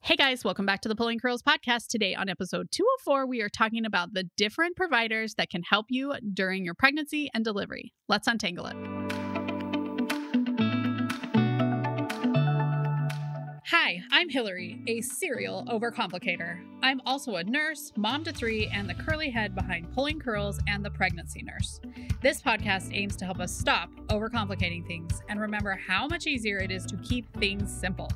Hey guys, welcome back to the Pulling Curls podcast. Today on episode 204, we are talking about the different providers that can help you during your pregnancy and delivery. Let's untangle it. Hi, I'm Hillary, a serial overcomplicator. I'm also a nurse, mom to three, and the curly head behind Pulling Curls and the Pregnancy Nurse. This podcast aims to help us stop overcomplicating things and remember how much easier it is to keep things simple.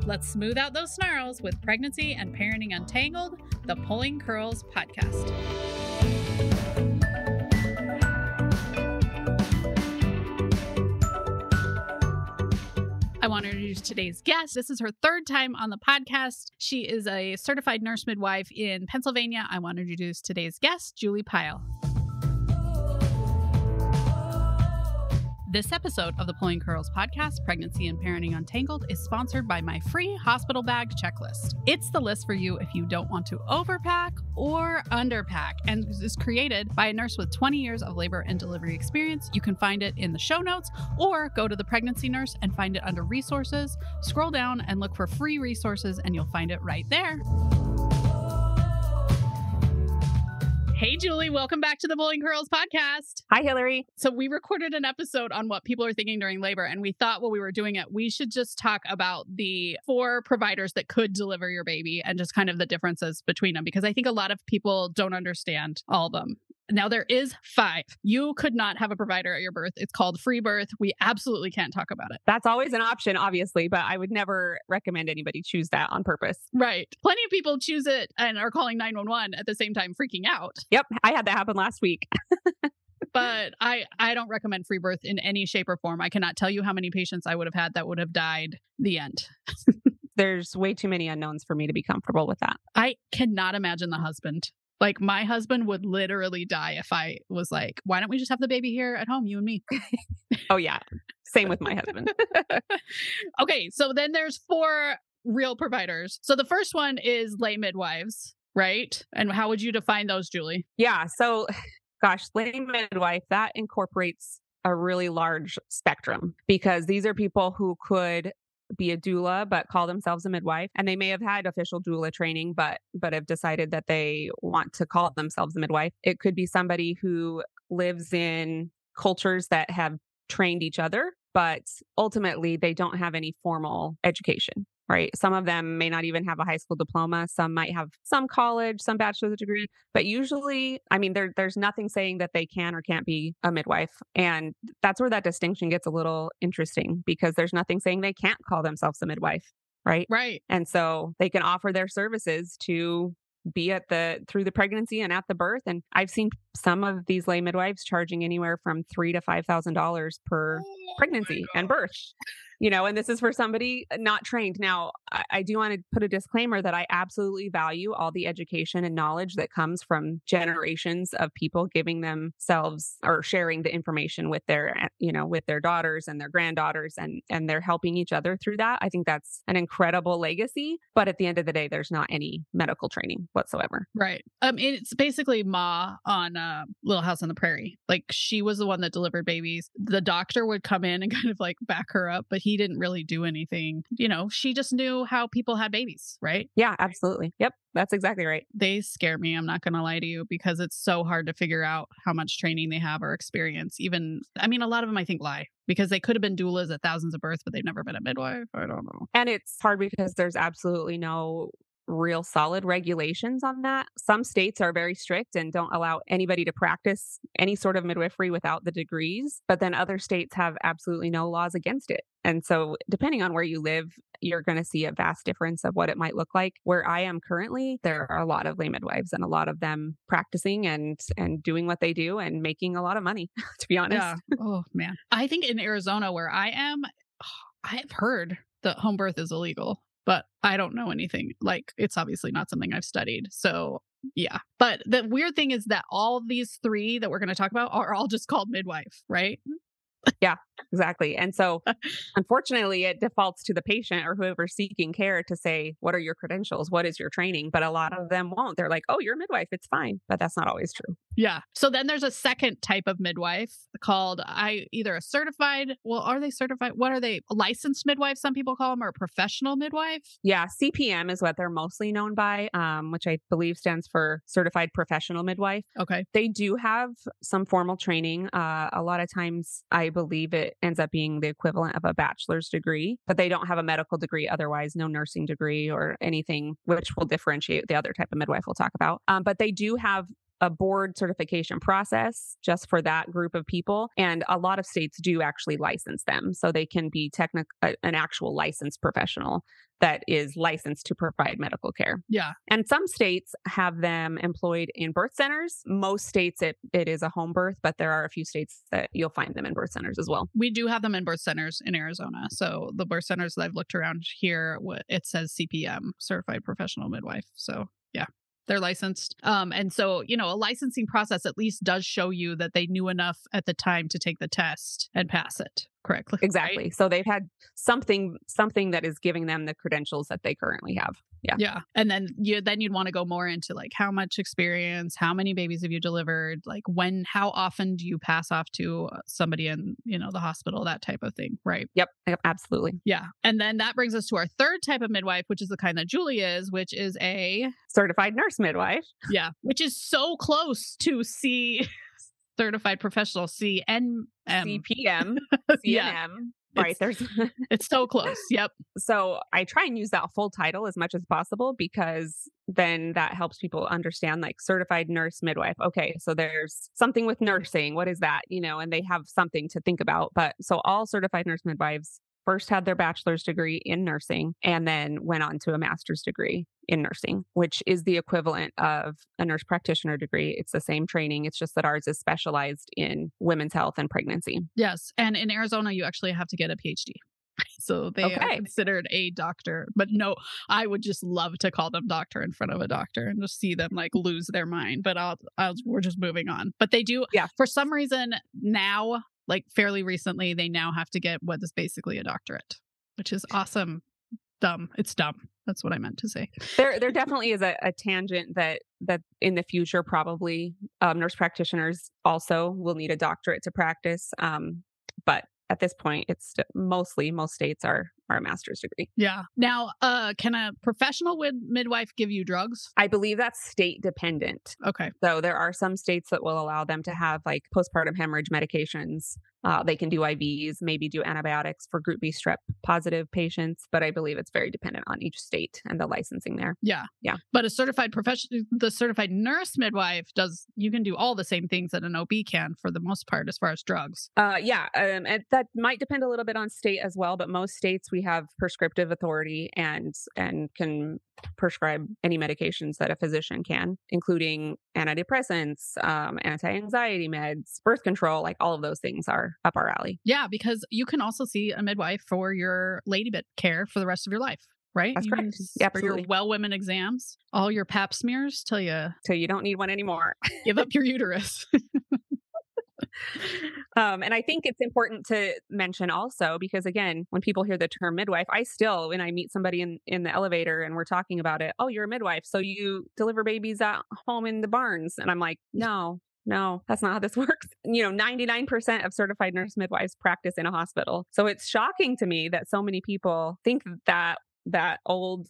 Let's smooth out those snarls with Pregnancy and Parenting Untangled, the Pulling Curls podcast. I want to introduce today's guest. This is her third time on the podcast. She is a certified nurse midwife in Pennsylvania. I want to introduce today's guest, Julie Pyle. This episode of the Pulling Curls podcast, Pregnancy and Parenting Untangled, is sponsored by my free hospital bag checklist. It's the list for you if you don't want to overpack or underpack, and is created by a nurse with 20 years of labor and delivery experience. You can find it in the show notes or go to the Pregnancy Nurse and find it under resources. Scroll down and look for free resources and you'll find it right there. Hey, Julie, welcome back to the Pulling Curls podcast. Hi, Hillary. So we recorded an episode on what people are thinking during labor, and we thought while we were doing it, we should just talk about the 4 providers that could deliver your baby and just kind of the differences between them, because I think a lot of people don't understand all of them. Now, there is 5. You could not have a provider at your birth. It's called free birth. We absolutely can't talk about it. That's always an option, obviously, but I would never recommend anybody choose that on purpose. Right. Plenty of people choose it and are calling 911 at the same time, freaking out. Yep. I had that happen last week. But I don't recommend free birth in any shape or form. I cannot tell you how many patients I would have had that would have died the end. There's way too many unknowns for me to be comfortable with that. I cannot imagine the husband. Like, my husband would literally die if I was like, why don't we just have the baby here at home, you and me? Oh, yeah. Same with my husband. Okay, so then there's 4 real providers. So the first one is lay midwives, right? And how would you define those, Julie? Yeah. So, gosh, lay midwife, that incorporates a really large spectrum, because these are people who could be a doula, but call themselves a midwife. And they may have had official doula training, but have decided that they want to call themselves a midwife. It could be somebody who lives in cultures that have trained each other, but ultimately they don't have any formal education, right? Some of them may not even have a high school diploma. Some might have some college, some bachelor's degree, but usually, I mean, there's nothing saying that they can or can't be a midwife. And that's where that distinction gets a little interesting, because there's nothing saying they can't call themselves a midwife, right? Right. And so they can offer their services to be through the pregnancy and at the birth. And I've seen some of these lay midwives charging anywhere from $3,000 to $5,000 per pregnancy and birth. And this is for somebody not trained. Now, I do want to put a disclaimer that I absolutely value all the education and knowledge that comes from generations of people giving themselves or sharing the information with their daughters and their granddaughters, and they're helping each other through that. I think that's an incredible legacy. But at the end of the day, there's not any medical training whatsoever. Right. It's basically Ma on Little House on the Prairie. Like, she was the one that delivered babies. The doctor would come in and kind of like back her up, but he didn't really do anything. She just knew how people had babies, right? Yeah, absolutely. Yep. That's exactly right. They scare me. I'm not going to lie to you, because it's so hard to figure out how much training they have or experience. A lot of them I think lie, because they could have been doulas at thousands of births, but they've never been a midwife. I don't know. And it's hard because there's absolutely no real solid regulations on that. Some states are very strict and don't allow anybody to practice any sort of midwifery without the degrees, but then other states have absolutely no laws against it. And so depending on where you live, you're going to see a vast difference of what it might look like. Where I am currently, there are a lot of lay midwives, and a lot of them practicing and doing what they do and making a lot of money, to be honest. Yeah. Oh, man. I think in Arizona, where I am, I've heard that home birth is illegal, but I don't know anything. Like, it's obviously not something I've studied. So yeah. But the weird thing is that all these 3 that we're going to talk about are all just called midwife, right? Yeah. Exactly. And so unfortunately, it defaults to the patient or whoever's seeking care to say, what are your credentials? What is your training? But a lot of them won't. They're like, oh, you're a midwife. It's fine. But that's not always true. Yeah. So then there's a second type of midwife called either a certified, well, are they certified? What are they? A licensed midwife, some people call them, or a professional midwife? Yeah. CPM is what they're mostly known by, which I believe stands for certified professional midwife. Okay. They do have some formal training. A lot of times I believe it ends up being the equivalent of a bachelor's degree, but they don't have a medical degree otherwise, no nursing degree or anything, which will differentiate the other type of midwife we'll talk about. But they do have a board certification process just for that group of people. And a lot of states do actually license them. So they can be an actual licensed professional that is licensed to provide medical care. Yeah. And some states have them employed in birth centers. Most states, it is a home birth, but there are a few states that you'll find them in birth centers as well. We do have them in birth centers in Arizona. So the birth centers that I've looked around here, it says CPM, certified professional midwife. So yeah. They're licensed. And so, a licensing process at least does show you that they knew enough at the time to take the test and pass it correctly. Exactly. Right? So they've had something that is giving them the credentials that they currently have. Yeah. Yeah. And then you'd want to go more into like how much experience, how many babies have you delivered, like how often do you pass off to somebody in, the hospital, that type of thing. Right. Yep. Absolutely. Yeah. And then that brings us to our third type of midwife, which is the kind that Julie is, which is a certified nurse midwife. Yeah. Which is so close to certified professional CNM. CPM, CNM. Yeah. Right. It's so close. Yep. So I try and use that full title as much as possible because then that helps people understand like certified nurse midwife. Okay. So there's something with nursing. What is that? And they have something to think about. But so all certified nurse midwives first had their bachelor's degree in nursing and then went on to a master's degree in nursing, which is the equivalent of a nurse practitioner degree. It's the same training. It's just that ours is specialized in women's health and pregnancy. Yes. And in Arizona, you actually have to get a PhD. So they are considered a doctor. But no, I would just love to call them doctor in front of a doctor and just see them like lose their mind. But we're just moving on. But they do, for some reason now, like fairly recently, they now have to get what is basically a doctorate, which is awesome. Dumb. It's dumb. That's what I meant to say. There definitely is a tangent that in the future, probably nurse practitioners also will need a doctorate to practice. But at this point, it's most states are a master's degree. Yeah. Now, can a professional midwife give you drugs? I believe that's state dependent. Okay. So there are some states that will allow them to have like postpartum hemorrhage medications. They can do IVs, maybe do antibiotics for group B strep positive patients, but I believe it's very dependent on each state and the licensing there. Yeah. Yeah. But the certified nurse midwife you can do all the same things that an OB can for the most part as far as drugs. And that might depend a little bit on state as well, but most states we have prescriptive authority and can prescribe any medications that a physician can, including antidepressants, anti-anxiety meds, birth control, like all of those things are up our alley. Yeah, because you can also see a midwife for your ladybit care for the rest of your life, right? That's correct. Yeah, for your well women exams, all your pap smears till you don't need one anymore. Give up your uterus. And I think it's important to mention also, because again, when people hear the term midwife, when I meet somebody in the elevator and we're talking about it, oh, you're a midwife, so you deliver babies at home in the barns. And I'm like, no, that's not how this works. 99% of certified nurse midwives practice in a hospital. So it's shocking to me that so many people think that old,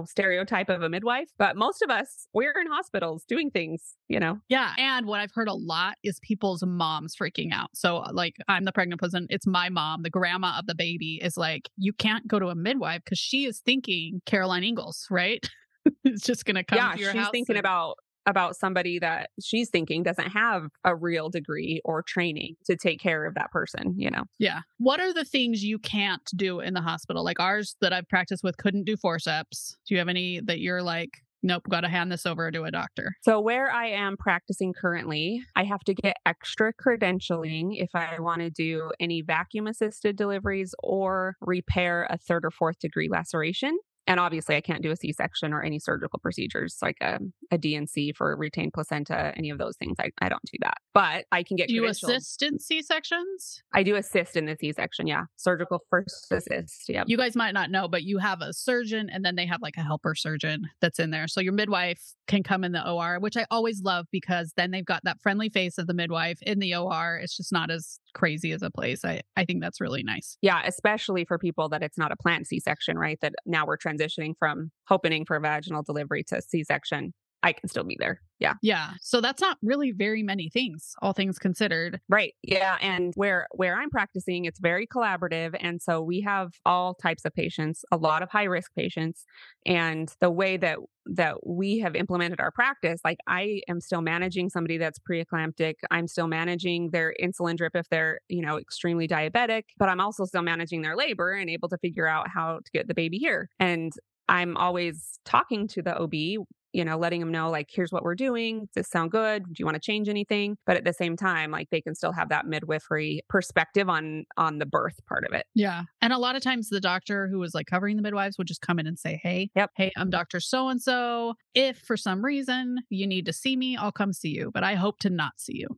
stereotype of a midwife. But most of us, we're in hospitals doing things, Yeah. And what I've heard a lot is people's moms freaking out. So like I'm the pregnant person. It's my mom, the grandma of the baby is like, you can't go to a midwife because she is thinking Caroline Ingalls, right? It's just going to come to your house. Yeah, she's thinking about somebody that she's thinking doesn't have a real degree or training to take care of that person, Yeah. What are the things you can't do in the hospital? Like ours that I've practiced with couldn't do forceps. Do you have any that you're like, nope, got to hand this over to a doctor? So where I am practicing currently, I have to get extra credentialing if I want to do any vacuum assisted deliveries or repair a 3rd or 4th degree laceration. And obviously I can't do a C-section or any surgical procedures like a DNC for retained placenta, any of those things. I don't do that, but I can get Do you credentialed. assist in C-sections? I do assist in the C-section. Yeah. Surgical first assist. Yeah. You guys might not know, but you have a surgeon and then they have like a helper surgeon that's in there. So your midwife can come in the OR, which I always love because then they've got that friendly face of the midwife in the OR. It's just not as crazy as a place. I think that's really nice. Yeah. Especially for people that it's not a planned C-section, right? That now we're transitioning from opening for vaginal delivery to C-section. I can still be there. Yeah. Yeah. So that's not really very many things, all things considered. Right. Yeah. And where I'm practicing, it's very collaborative. And so we have all types of patients, a lot of high risk patients. And the way that we have implemented our practice, like I am still managing somebody that's preeclamptic. I'm still managing their insulin drip if they're, extremely diabetic, but I'm also still managing their labor and able to figure out how to get the baby here. And I'm always talking to the OB, letting them know, like, here's what we're doing. Does this sound good? Do you want to change anything? But at the same time, like they can still have that midwifery perspective on the birth part of it. Yeah. And a lot of times the doctor who was like covering the midwives would just come in and say, hey, I'm Dr. So-and-so. If for some reason you need to see me, I'll come see you, but I hope to not see you.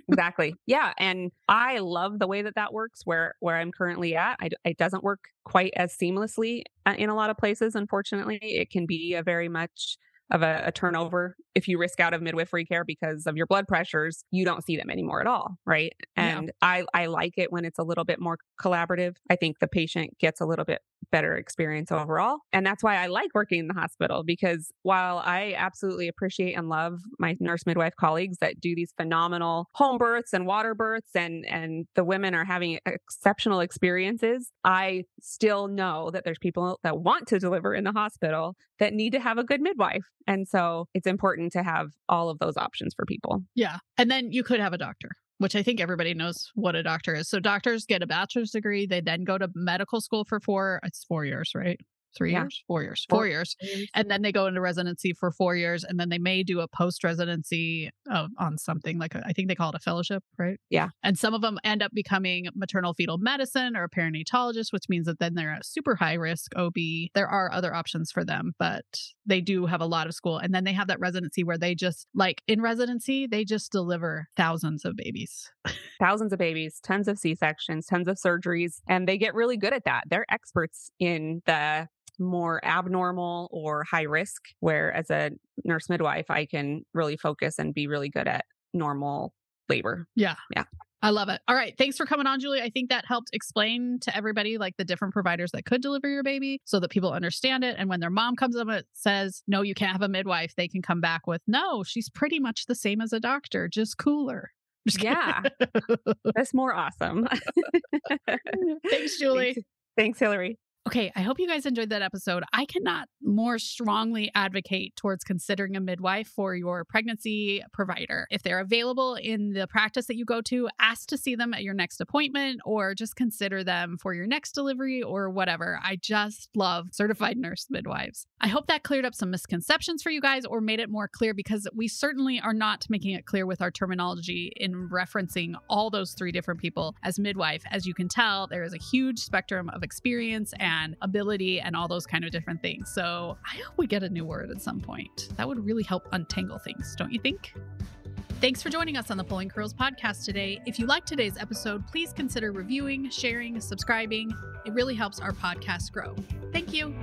Exactly. Yeah. And I love the way that works where I'm currently at. It doesn't work quite as seamlessly in a lot of places. Unfortunately, it can be a very much of a turnover. If you risk out of midwifery care because of your blood pressures, you don't see them anymore at all. Right. And I like it when it's a little bit more collaborative. I think the patient gets a little bit better experience overall. And that's why I like working in the hospital, because while I absolutely appreciate and love my nurse midwife colleagues that do these phenomenal home births and water births and the women are having exceptional experiences, I still know that there's people that want to deliver in the hospital that need to have a good midwife. And so it's important to have all of those options for people. Yeah. And then you could have a doctor, which I think everybody knows what a doctor is. So doctors get a bachelor's degree. They then go to medical school for 4 years, right? 3 years? 4 years. 4 years. And then they go into residency for 4 years. And then they may do a post-residency on something like, I think they call it a fellowship, right? Yeah. And some of them end up becoming maternal fetal medicine or a perinatologist, which means that then they're a super high risk OB. There are other options for them, but they do have a lot of school. And then they have that residency where they just, like in residency, they just deliver thousands of babies. Thousands of babies, tons of C-sections, tons of surgeries. And they get really good at that. They're experts in the more abnormal or high risk, where as a nurse midwife, I can really focus and be really good at normal labor. Yeah. Yeah. I love it. All right. Thanks for coming on, Julie. I think that helped explain to everybody like the different providers that could deliver your baby so that people understand it. And when their mom comes up and says, no, you can't have a midwife, they can come back with, no, she's pretty much the same as a doctor, just cooler. Yeah. That's more awesome. Thanks, Julie. Thanks, Hillary. Okay, I hope you guys enjoyed that episode. I cannot more strongly advocate towards considering a midwife for your pregnancy provider. If they're available in the practice that you go to, ask to see them at your next appointment or just consider them for your next delivery or whatever. I just love certified nurse midwives. I hope that cleared up some misconceptions for you guys or made it more clear, because we certainly are not making it clear with our terminology in referencing all those 3 different people as midwife. As you can tell, there is a huge spectrum of experience and ability and all those kind of different things. So I hope we get a new word at some point. That would really help untangle things, don't you think? Thanks for joining us on the Pulling Curls podcast today. If you liked today's episode, please consider reviewing, sharing, subscribing. It really helps our podcast grow. Thank you.